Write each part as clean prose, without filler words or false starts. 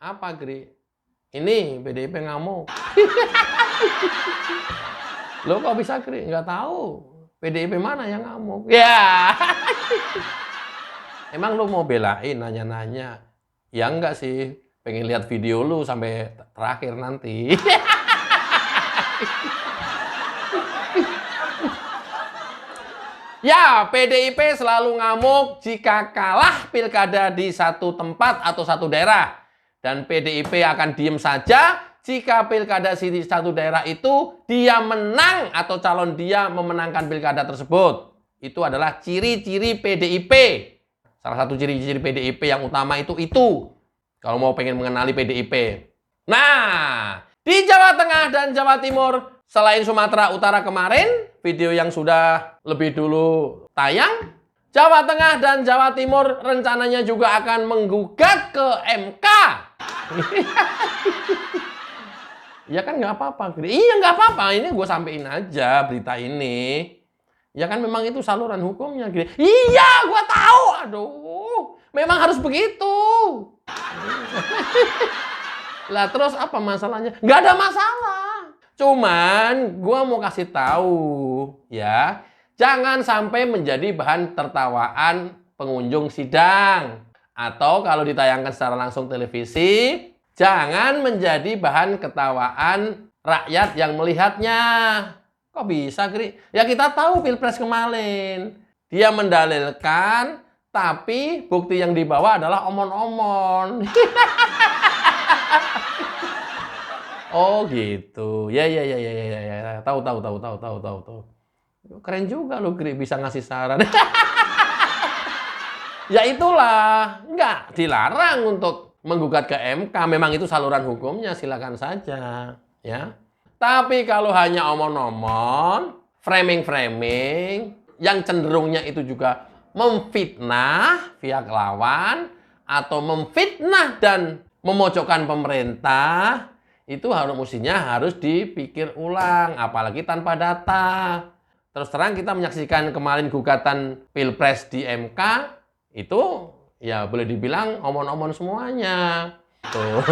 Apa, Gri? Ini PDIP ngamuk. Lo kok bisa, Gri? Nggak tahu. PDIP mana yang ngamuk? Ya. Emang lu mau belain nanya-nanya? Ya enggak sih. Pengen lihat video lu sampai terakhir nanti. Ya, PDIP selalu ngamuk jika kalah pilkada di satu tempat atau satu daerah. Dan PDIP akan diem saja jika pilkada di satu daerah itu dia menang atau calon dia memenangkan pilkada tersebut. Itu adalah ciri-ciri PDIP. Salah satu ciri-ciri PDIP yang utama itu. Kalau mau pengen mengenali PDIP. Nah, di Jawa Tengah dan Jawa Timur, selain Sumatera Utara kemarin, video yang sudah lebih dulu tayang, Jawa Tengah dan Jawa Timur rencananya juga akan menggugat ke MK. Ya kan nggak apa-apa. Iya nggak apa-apa, ini gue sampein aja berita ini. Ya kan memang itu saluran hukumnya. Iya gue tahu, aduh, memang harus begitu. Lah terus apa masalahnya? Nggak ada masalah. Cuman gue mau kasih tahu ya, jangan sampai menjadi bahan tertawaan pengunjung sidang. Atau kalau ditayangkan secara langsung televisi, jangan menjadi bahan ketawaan rakyat yang melihatnya. Kok bisa, Gri? Ya kita tahu Pilpres kemarin. Dia mendalilkan, tapi bukti yang dibawa adalah omon-omon. Oh gitu. Ya. Tahu. Keren juga lo, Gri, bisa ngasih saran. Ya itulah, nggak dilarang untuk menggugat ke MK. Memang itu saluran hukumnya, silakan saja, ya. Tapi kalau hanya omon-omon, framing-framing, yang cenderungnya itu juga memfitnah pihak lawan atau memfitnah dan memojokkan pemerintah, itu harus dipikir ulang, apalagi tanpa data. Terus terang kita menyaksikan kemarin gugatan Pilpres di MK, itu ya boleh dibilang omon-omon semuanya. Tuh.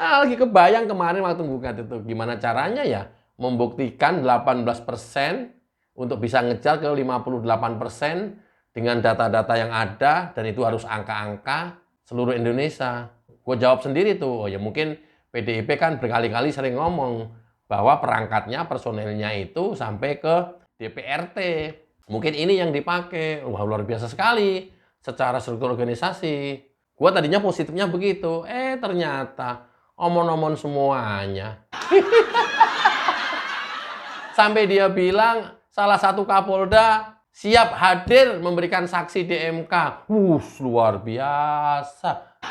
Lagi kebayang kemarin waktu gugat itu, gimana caranya ya membuktikan 18% untuk bisa ngejar ke 58% dengan data-data yang ada, dan itu harus angka-angka seluruh Indonesia. Gue jawab sendiri tuh, oh ya mungkin PDIP kan berkali-kali sering ngomong bahwa perangkatnya, personelnya itu sampai ke DPRT. Mungkin ini yang dipakai. Wah, luar biasa sekali secara struktur organisasi. Gue tadinya positifnya begitu, ternyata omon-omon semuanya. Sampai dia bilang salah satu Kapolda siap hadir memberikan saksi di MK. Luar biasa.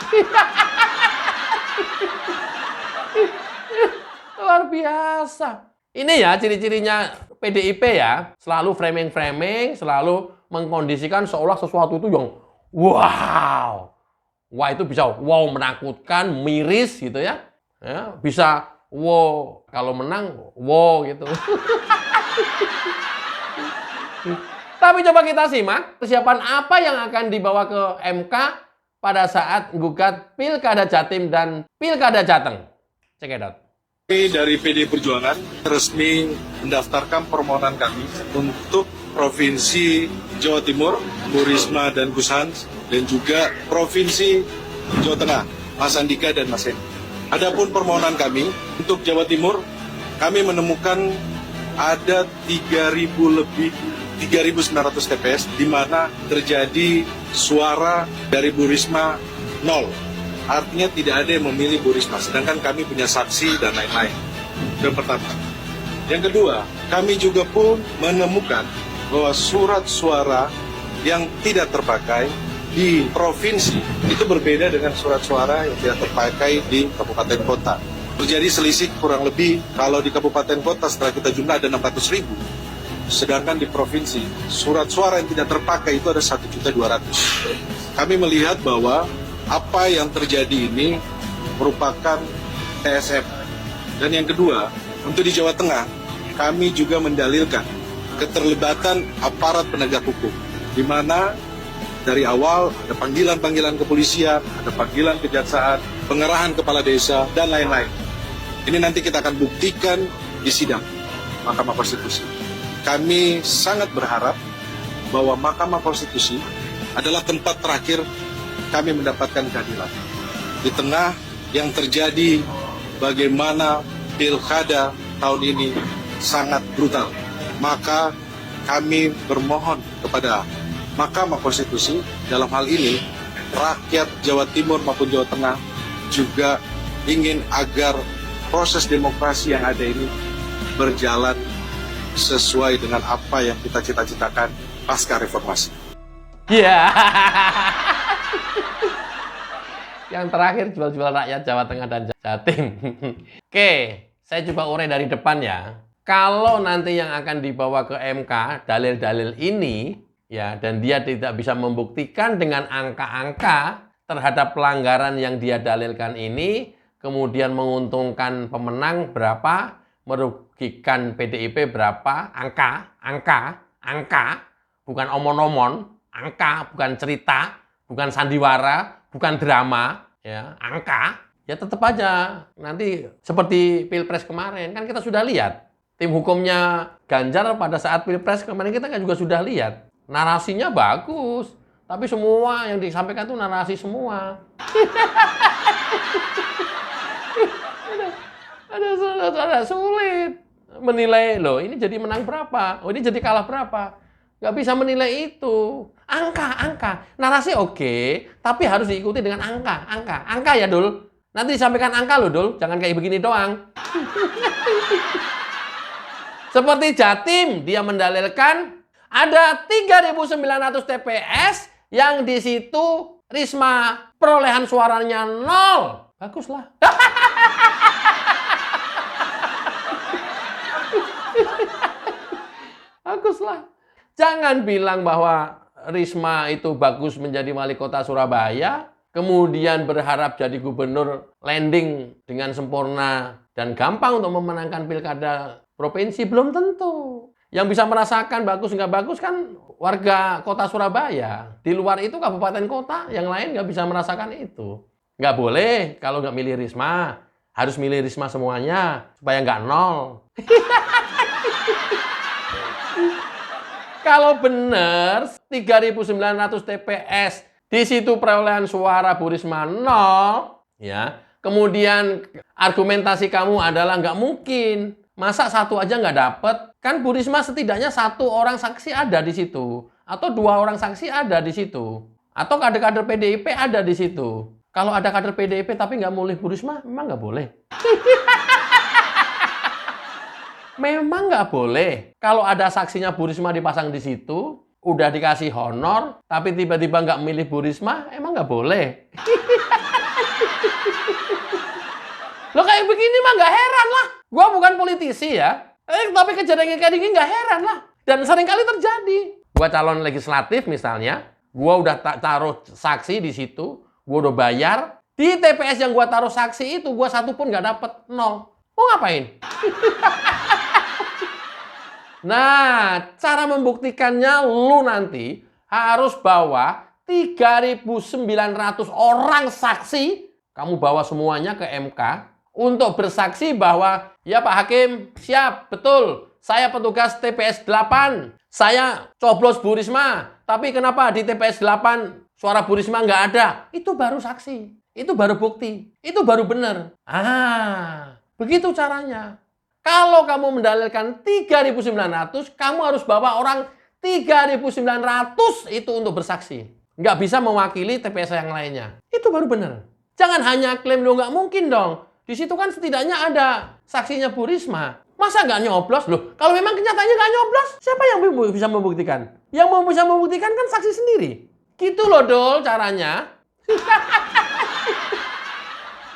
Luar biasa. Ini ya ciri-cirinya PDIP ya. Selalu framing-framing, selalu mengkondisikan seolah sesuatu itu yang wow. Wah itu bisa wow menakutkan, miris gitu ya. Bisa wow kalau menang wow gitu. Tapi coba kita simak persiapan apa yang akan dibawa ke MK pada saat gugat Pilkada Jatim dan Pilkada Jateng. Cekidot. Dari PD Perjuangan resmi mendaftarkan permohonan kami untuk Provinsi Jawa Timur, Bu Risma dan Gus Hans, dan juga Provinsi Jawa Tengah, Mas Andika dan Mas Hendy. Adapun permohonan kami untuk Jawa Timur, kami menemukan ada 3.900 TPS di mana terjadi suara dari Bu Risma 0. Artinya tidak ada yang memilih Bu Risma, sedangkan kami punya saksi dan lain-lain. Yang pertama. Yang kedua, kami juga pun menemukan bahwa surat suara yang tidak terpakai di provinsi itu berbeda dengan surat suara yang tidak terpakai di kabupaten kota. Terjadi selisih kurang lebih, kalau di kabupaten kota setelah kita jumlah ada 600.000. Sedangkan di provinsi, surat suara yang tidak terpakai itu ada 1.200.000. Kami melihat bahwa apa yang terjadi ini merupakan TSM. Dan yang kedua, untuk di Jawa Tengah, kami juga mendalilkan keterlibatan aparat penegak hukum, di mana dari awal ada panggilan-panggilan kepolisian, ada panggilan kejaksaan, pengerahan kepala desa, dan lain-lain. Ini nanti kita akan buktikan di sidang Mahkamah Konstitusi. Kami sangat berharap bahwa Mahkamah Konstitusi adalah tempat terakhir kami mendapatkan keadilan. Di tengah yang terjadi bagaimana pilkada tahun ini sangat brutal, maka kami bermohon kepada Mahkamah Konstitusi dalam hal ini rakyat Jawa Timur maupun Jawa Tengah juga ingin agar proses demokrasi yang ada ini berjalan sesuai dengan apa yang kita cita-citakan pasca reformasi. Ya. Yang terakhir jual-jual rakyat Jawa Tengah dan Jatim. Oke, saya coba urai dari depan ya. Kalau nanti yang akan dibawa ke MK dalil-dalil ini ya, dan dia tidak bisa membuktikan dengan angka-angka terhadap pelanggaran yang dia dalilkan ini, kemudian menguntungkan pemenang berapa, merugikan PDIP berapa, angka, bukan omon-omon, angka, bukan cerita, bukan sandiwara, bukan drama, ya, angka, ya tetap aja nanti seperti Pilpres kemarin, kan kita sudah lihat. Tim hukumnya Ganjar pada saat Pilpres kemarin kita kan juga sudah lihat. Narasinya bagus, tapi semua yang disampaikan itu narasi semua. ada sulit menilai, loh ini jadi menang berapa, oh ini jadi kalah berapa. Nggak bisa menilai itu. Angka. Narasi oke, tapi harus diikuti dengan angka. Angka ya, Dul. Nanti disampaikan angka loh, Dul. Jangan kayak begini doang. Seperti Jatim, dia mendalilkan ada 3.900 TPS yang di situ Risma perolehan suaranya 0. Baguslah. Baguslah. Jangan bilang bahwa Risma itu bagus menjadi wali kota Surabaya, kemudian berharap jadi gubernur landing dengan sempurna dan gampang untuk memenangkan pilkada provinsi. Belum tentu. Yang bisa merasakan bagus nggak bagus kan warga kota Surabaya. Di luar itu kabupaten kota, yang lain nggak bisa merasakan itu. Nggak boleh kalau nggak milih Risma. Harus milih Risma semuanya, supaya nggak 0. Kalau benar 3.900 TPS di situ perolehan suara Bu Risma 0, ya. Kemudian argumentasi kamu adalah nggak mungkin. Masa satu aja nggak dapet? Kan Bu Risma setidaknya 1 orang saksi ada di situ, atau 2 orang saksi ada di situ, atau kader-kader PDIP ada di situ. Kalau ada kader PDIP tapi nggak milih Bu Risma, memang nggak boleh. Memang nggak boleh. Kalau ada saksinya Bu Risma dipasang di situ, udah dikasih honor, tapi tiba-tiba nggak milih Bu Risma, emang nggak boleh. Lo kayak begini mah nggak heran lah. Gua bukan politisi ya. Tapi kejadian kayak gini nggak heran lah. Dan seringkali terjadi. Gua calon legislatif misalnya, gua udah taruh saksi di situ, gua udah bayar. Di TPS yang gua taruh saksi itu, gua 1 pun nggak dapet, 0. Mau ngapain? Nah, cara membuktikannya lu nanti harus bawa 3.900 orang saksi. Kamu bawa semuanya ke MK untuk bersaksi bahwa, ya Pak Hakim, siap, betul. Saya petugas TPS 8. Saya coblos Bu Risma. Tapi kenapa di TPS 8 suara Bu Risma nggak ada? Itu baru saksi. Itu baru bukti. Itu baru benar. Begitu caranya. Kalau kamu mendalilkan 3.900, kamu harus bawa orang 3.900 itu untuk bersaksi. Nggak bisa mewakili TPS yang lainnya. Itu baru benar. Jangan hanya klaim, lo nggak mungkin dong. Di situ kan setidaknya ada saksinya Bu Risma. Masa nggak nyoblos? Loh, kalau memang kenyataannya nggak nyoblos, siapa yang bisa membuktikan? Yang mau bisa membuktikan kan saksi sendiri. Gitu loh, Dol, caranya.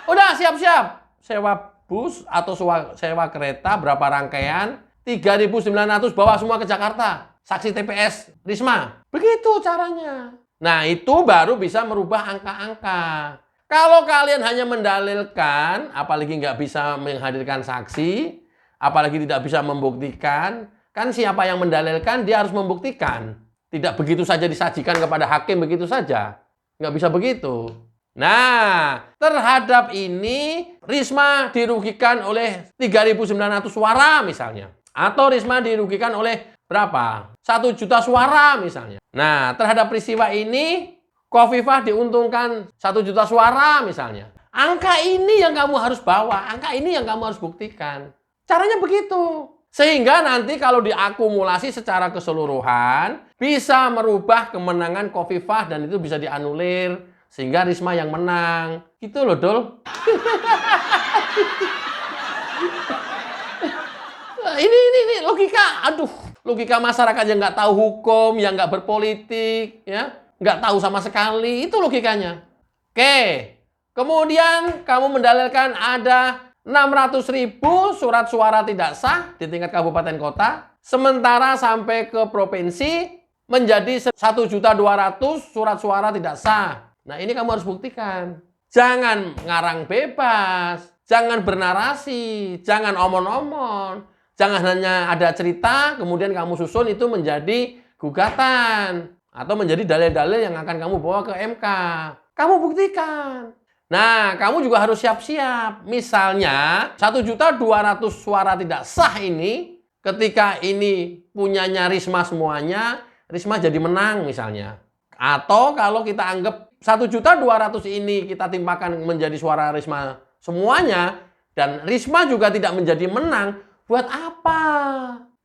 Udah, siap-siap. Sewa bus atau sewa kereta berapa rangkaian, 3.900 bawa semua ke Jakarta, saksi TPS Risma. Begitu caranya. Nah, itu baru bisa merubah angka-angka. Kalau kalian hanya mendalilkan, apalagi nggak bisa menghadirkan saksi, apalagi tidak bisa membuktikan, kan siapa yang mendalilkan dia harus membuktikan. tidak begitu saja disajikan kepada hakim begitu saja. Nggak bisa begitu. Nah, terhadap ini Risma dirugikan oleh 3.900 suara misalnya. Atau Risma dirugikan oleh berapa? 1 juta suara misalnya. Nah, terhadap peristiwa ini Khofifah diuntungkan 1 juta suara misalnya. Angka ini yang kamu harus bawa, angka ini yang kamu harus buktikan. Caranya begitu. Sehingga nanti kalau diakumulasi secara keseluruhan, bisa merubah kemenangan Khofifah dan itu bisa dianulir. Sehingga Risma yang menang. Gitu loh, Dol. Ini logika, aduh. Logika masyarakat yang nggak tahu hukum, yang nggak berpolitik, ya. Nggak tahu sama sekali. Itu logikanya. Oke. Kemudian kamu mendalilkan ada 600.000 surat suara tidak sah di tingkat kabupaten kota. Sementara sampai ke provinsi menjadi 1.200.000 surat suara tidak sah. Nah ini kamu harus buktikan. Jangan ngarang bebas. Jangan bernarasi. Jangan omon-omon. Jangan hanya ada cerita kemudian kamu susun itu menjadi gugatan. Atau menjadi dalil-dalil yang akan kamu bawa ke MK. Kamu buktikan. Nah, kamu juga harus siap-siap. Misalnya, 1.200.000 suara tidak sah ini, ketika ini punyanya Risma semuanya, Risma jadi menang misalnya. Atau kalau kita anggap 1.200.000 ini kita timpakan menjadi suara Risma semuanya, dan Risma juga tidak menjadi menang, buat apa?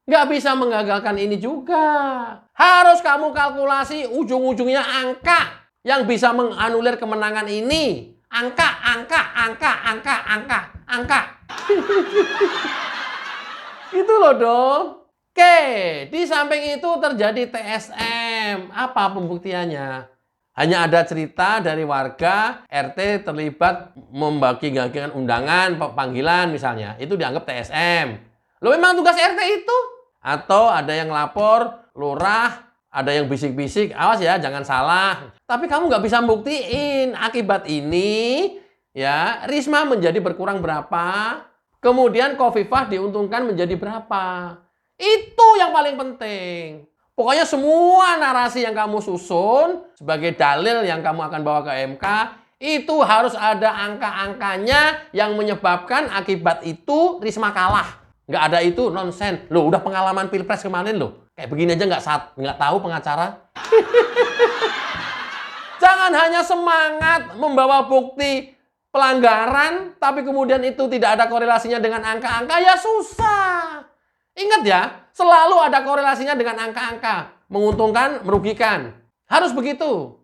Nggak bisa menggagalkan ini juga. Harus kamu kalkulasi ujung-ujungnya angka yang bisa menganulir kemenangan ini. Angka. Itu loh dong. Oke, di samping itu terjadi TSM. Apa pembuktiannya? Hanya ada cerita dari warga RT terlibat membagi-bagikan undangan, panggilan misalnya. Itu dianggap TSM. Loh memang tugas RT itu? Atau ada yang lapor, lurah, ada yang bisik-bisik, awas ya jangan salah. Tapi kamu nggak bisa buktiin akibat ini ya Risma menjadi berkurang berapa, kemudian Khofifah diuntungkan menjadi berapa. Itu yang paling penting. Pokoknya semua narasi yang kamu susun sebagai dalil yang kamu akan bawa ke MK itu harus ada angka-angkanya yang menyebabkan akibat itu Risma kalah. Nggak ada itu nonsen. Loh udah pengalaman Pilpres kemarin loh. Kayak begini aja nggak tahu pengacara. Jangan hanya semangat membawa bukti pelanggaran, tapi kemudian itu tidak ada korelasinya dengan angka-angka, ya susah. Ingat ya, selalu ada korelasinya dengan angka-angka. Menguntungkan, merugikan. Harus begitu.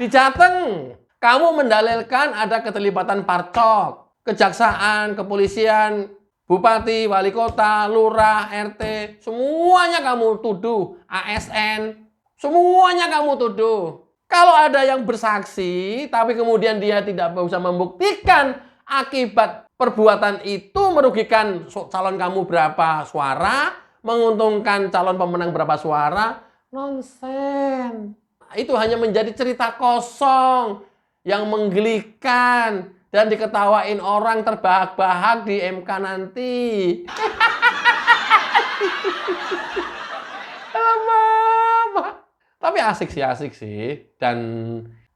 Di Jateng, kamu mendalilkan ada keterlibatan parcok, kejaksaan, kepolisian, bupati, wali kota, lurah, RT, semuanya kamu tuduh. ASN, semuanya kamu tuduh. Kalau ada yang bersaksi, tapi kemudian dia tidak bisa membuktikan akibat perbuatan itu merugikan calon kamu berapa suara, menguntungkan calon pemenang berapa suara, nonsen. Itu hanya menjadi cerita kosong yang menggelikan. Dan diketawain orang terbahak-bahak di MK nanti. Tapi asik sih. Dan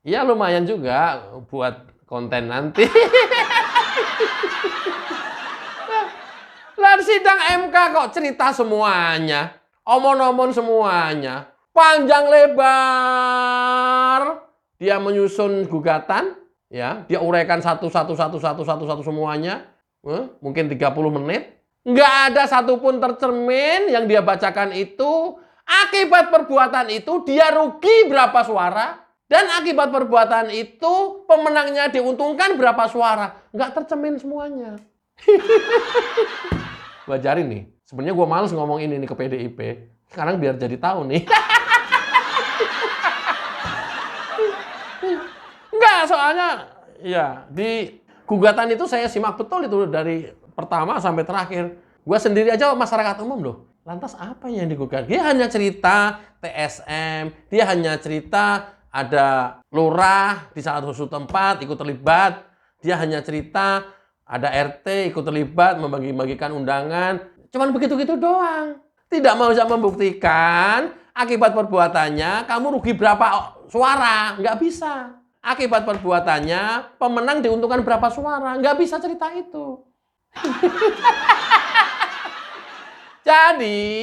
ya lumayan juga buat konten nanti. Lah sidang MK kok cerita semuanya. Omon-omon semuanya. Panjang lebar. Dia menyusun gugatan. Ya, dia uraikan satu semuanya, mungkin 30 menit. Nggak ada satupun tercermin yang dia bacakan itu. Akibat perbuatan itu dia rugi berapa suara. Dan akibat perbuatan itu pemenangnya diuntungkan berapa suara. Nggak tercermin semuanya. Gue ajarin nih. Sebenarnya gue males ngomong ini nih ke PDIP. Sekarang biar jadi tahu nih. Enggak, soalnya ya di gugatan itu saya simak betul itu dari pertama sampai terakhir. Gua sendiri aja masyarakat umum loh. Lantas apa yang digugat? Dia hanya cerita TSM, dia hanya cerita ada lurah di salah satu tempat ikut terlibat, dia hanya cerita ada RT ikut terlibat membagi-bagikan undangan. Cuman begitu-gitu doang. tidak mau bisa membuktikan akibat perbuatannya kamu rugi berapa suara. Nggak bisa. Akibat perbuatannya pemenang diuntungkan berapa suara. Nggak bisa cerita itu. Jadi,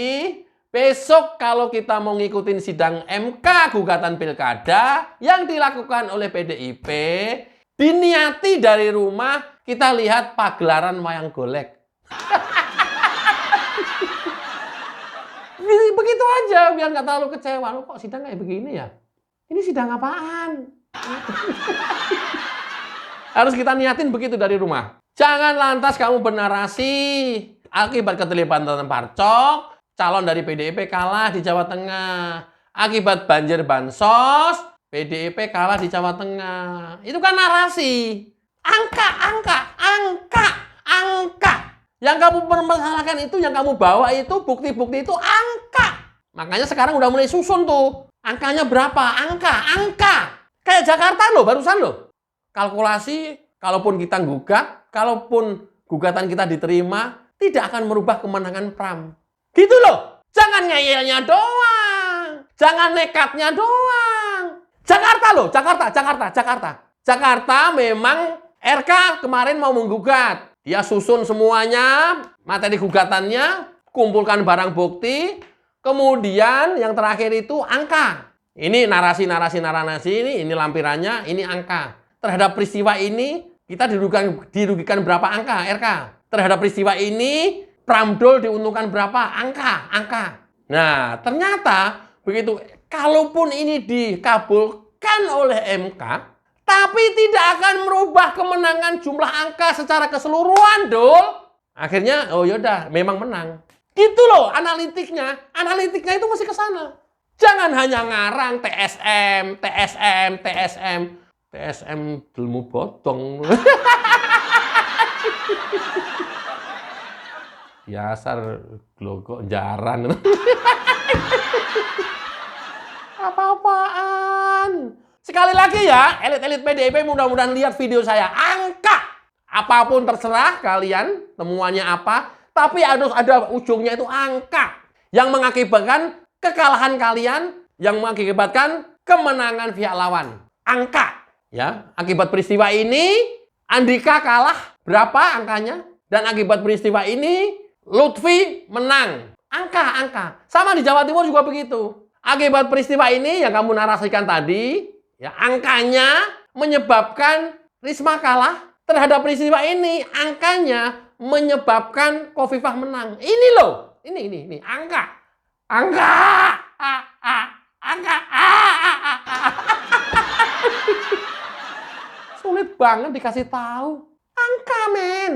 besok kalau kita mau ngikutin sidang MK gugatan pilkada yang dilakukan oleh PDIP, diniati dari rumah, kita lihat pagelaran wayang golek. Begitu aja, biar nggak terlalu kecewa. Loh, kok sidang kayak begini ya? Ini sidang apaan? Harus kita niatin begitu dari rumah. Jangan lantas kamu bernarasi akibat keterlibatan Parcok, calon dari PDIP kalah di Jawa Tengah. Akibat banjir bansos, PDIP kalah di Jawa Tengah. Itu kan narasi. Angka. Yang kamu permasalahkan itu, yang kamu bawa itu, bukti-bukti itu angka. Makanya sekarang udah mulai susun tuh. Angkanya berapa? Angka. Kayak Jakarta loh, barusan loh. Kalkulasi, kalaupun kita gugat, kalaupun gugatan kita diterima, tidak akan merubah kemenangan Pram. Gitu loh. Jangan ngeyelnya doang. Jangan nekatnya doang. Jakarta loh, Jakarta memang RK kemarin mau menggugat. Dia susun semuanya, materi gugatannya, kumpulkan barang bukti, kemudian yang terakhir itu angka. Ini narasi ini lampirannya, ini angka. Terhadap peristiwa ini, kita dirugikan berapa angka, RK. Terhadap peristiwa ini, Pramdol diuntungkan berapa, angka. Nah, ternyata begitu, kalaupun ini dikabulkan oleh MK, tapi tidak akan merubah kemenangan jumlah angka secara keseluruhan, Dul. Akhirnya, oh yaudah, memang menang. Gitu loh analitiknya. Analitiknya itu mesti ke sana. Jangan hanya ngarang TSM, delmu bodong. Biasar glogok jaran. Apa-apaan? Sekali lagi ya, elit-elit PDIP mudah-mudahan lihat video saya. Angka! Apapun terserah kalian, temuannya apa. Tapi harus ada ujungnya itu angka. Yang mengakibatkan kekalahan kalian, yang mengakibatkan kemenangan pihak lawan. Angka. Ya, akibat peristiwa ini, Andika kalah. Berapa angkanya? Dan akibat peristiwa ini, Lutfi menang. Angka. Sama di Jawa Timur juga begitu. Akibat peristiwa ini yang kamu narasikan tadi, ya, angkanya menyebabkan Risma kalah. Terhadap peristiwa ini, angkanya menyebabkan Khofifah menang. Ini loh. Ini. Angka. Sulit banget dikasih tahu. Angka, men.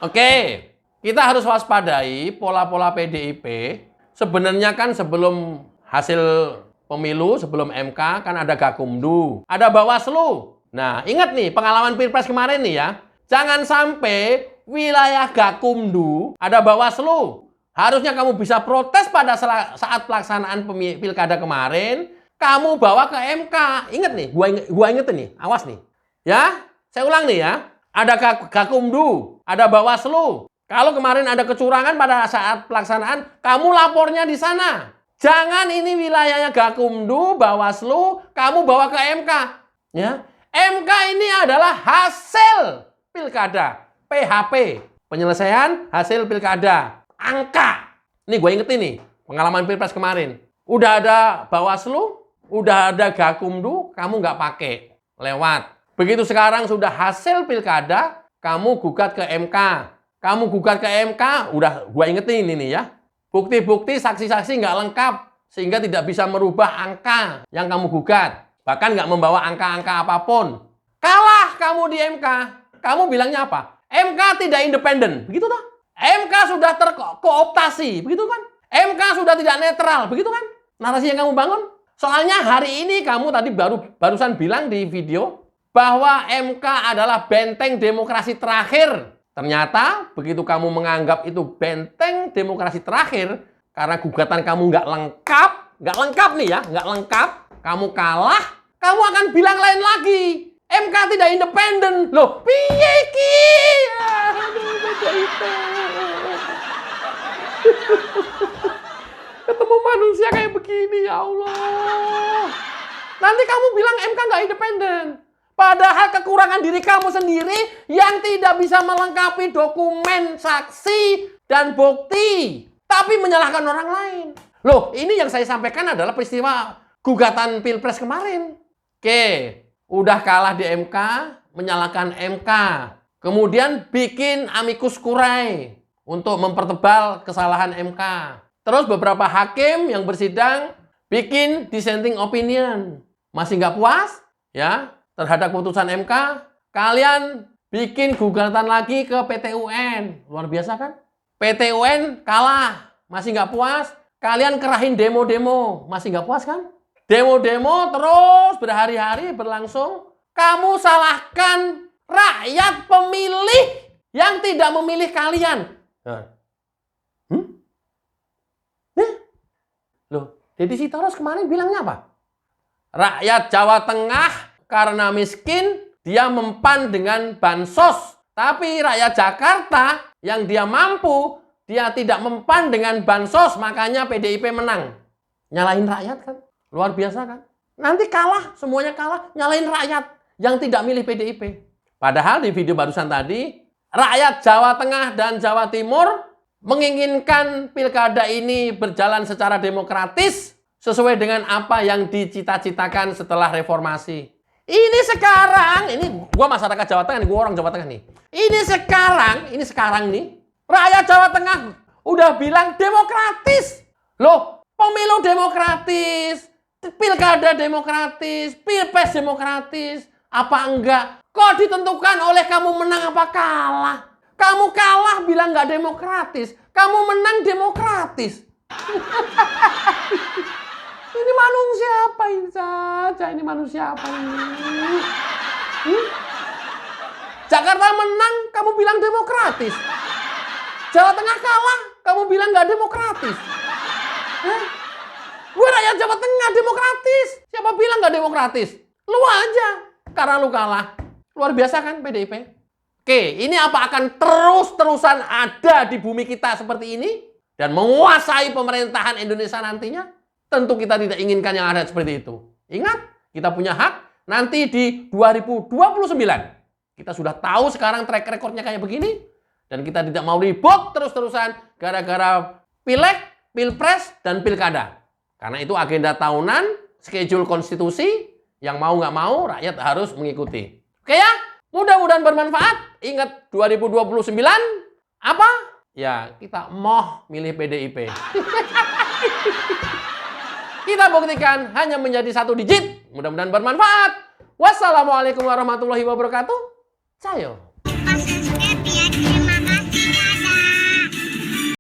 Oke. Kita harus waspadai pola-pola PDIP. Sebenarnya kan sebelum hasil pemilu, sebelum MK, kan ada Gakumdu, ada Bawaslu. Nah, ingat nih, pengalaman Pilpres kemarin nih ya. Jangan sampai wilayah Gakumdu, ada Bawaslu. Harusnya kamu bisa protes pada saat pelaksanaan pilkada kemarin, kamu bawa ke MK. Ingat nih, gua ingetin nih, awas nih. Ya, saya ulang nih ya. Ada Gakumdu, ada Bawaslu. Kalau kemarin ada kecurangan pada saat pelaksanaan, kamu lapornya di sana. Jangan ini wilayahnya Gakumdu, Bawaslu, kamu bawa ke MK. Ya. MK ini adalah hasil pilkada, PHP, penyelesaian hasil pilkada, angka. Ini gue ingetin nih, pengalaman Pilpres kemarin. Udah ada Bawaslu, udah ada Gakumdu, kamu nggak pakai, lewat. Begitu sekarang sudah hasil pilkada, kamu gugat ke MK. Kamu gugat ke MK, udah gue ingetin ini ya. Bukti-bukti, saksi-saksi nggak lengkap, sehingga tidak bisa merubah angka yang kamu gugat. Bahkan nggak membawa angka-angka apapun. Kalah kamu di MK. Kamu bilangnya apa? MK tidak independen. Begitu toh? MK sudah terkooptasi. Begitu kan? MK sudah tidak netral. Begitu kan? Narasi yang kamu bangun. Soalnya hari ini kamu tadi barusan bilang di video bahwa MK adalah benteng demokrasi terakhir. Ternyata begitu kamu menganggap itu benteng demokrasi terakhir, karena gugatan kamu nggak lengkap nih ya, nggak lengkap, kamu kalah, kamu akan bilang lain lagi. MK tidak independen. Loh, piye ki? Aduh, Ketemu manusia kayak begini, ya Allah. Nanti kamu bilang MK nggak independen. Padahal kekurangan diri kamu sendiri yang tidak bisa melengkapi dokumen, saksi, dan bukti. Tapi menyalahkan orang lain. Loh, ini yang saya sampaikan adalah peristiwa gugatan Pilpres kemarin. Oke, udah kalah di MK, menyalahkan MK. Kemudian bikin amicus curiae untuk mempertebal kesalahan MK. Terus beberapa hakim yang bersidang bikin dissenting opinion. Masih nggak puas? Ya, terhadap putusan MK, kalian bikin gugatan lagi ke PT UN. Luar biasa kan? PT UN kalah, masih nggak puas, kalian kerahin demo-demo. Masih nggak puas kan? Demo-demo terus berhari-hari berlangsung. Kamu salahkan rakyat pemilih yang tidak memilih kalian. Loh, Deddy Sitorus kemarin bilangnya apa? Rakyat Jawa Tengah karena miskin, dia mempan dengan bansos. Tapi rakyat Jakarta yang dia mampu, dia tidak mempan dengan bansos. Makanya PDIP menang. Nyalahin rakyat kan? Luar biasa kan? Nanti kalah, semuanya kalah. Nyalahin rakyat yang tidak milih PDIP. Padahal di video barusan tadi, rakyat Jawa Tengah dan Jawa Timur menginginkan pilkada ini berjalan secara demokratis sesuai dengan apa yang dicita-citakan setelah reformasi. Ini sekarang, ini gua masyarakat Jawa Tengah nih, gua orang Jawa Tengah nih. Ini sekarang nih, rakyat Jawa Tengah udah bilang demokratis. Loh, pemilu demokratis, pilkada demokratis, pilpres demokratis, apa enggak? Kok ditentukan oleh kamu menang apa kalah? Kamu kalah bilang nggak demokratis, kamu menang demokratis. Ini manusia apa ini saja? Ini manusia apa ini? Jakarta menang, kamu bilang demokratis. Jawa Tengah kalah, kamu bilang nggak demokratis. Gue rakyat Jawa Tengah demokratis. Siapa bilang nggak demokratis? Lu aja, karena lu kalah. Luar biasa kan PDIP? Oke, ini apa akan terus-terusan ada di bumi kita seperti ini? Dan menguasai pemerintahan Indonesia nantinya? Tentu kita tidak inginkan yang ada seperti itu. Ingat, kita punya hak nanti di 2029. Kita sudah tahu sekarang track recordnya kayak begini. Dan kita tidak mau ribut terus-terusan gara-gara pileg, pilpres, dan pilkada. Karena itu agenda tahunan, schedule konstitusi, yang mau nggak mau rakyat harus mengikuti. Oke ya? Mudah-mudahan bermanfaat. Ingat 2029 apa? Ya, kita mau milih PDIP. Kita buktikan hanya menjadi 1 digit. Mudah-mudahan bermanfaat. Wassalamualaikum warahmatullahi wabarakatuh. Cayo.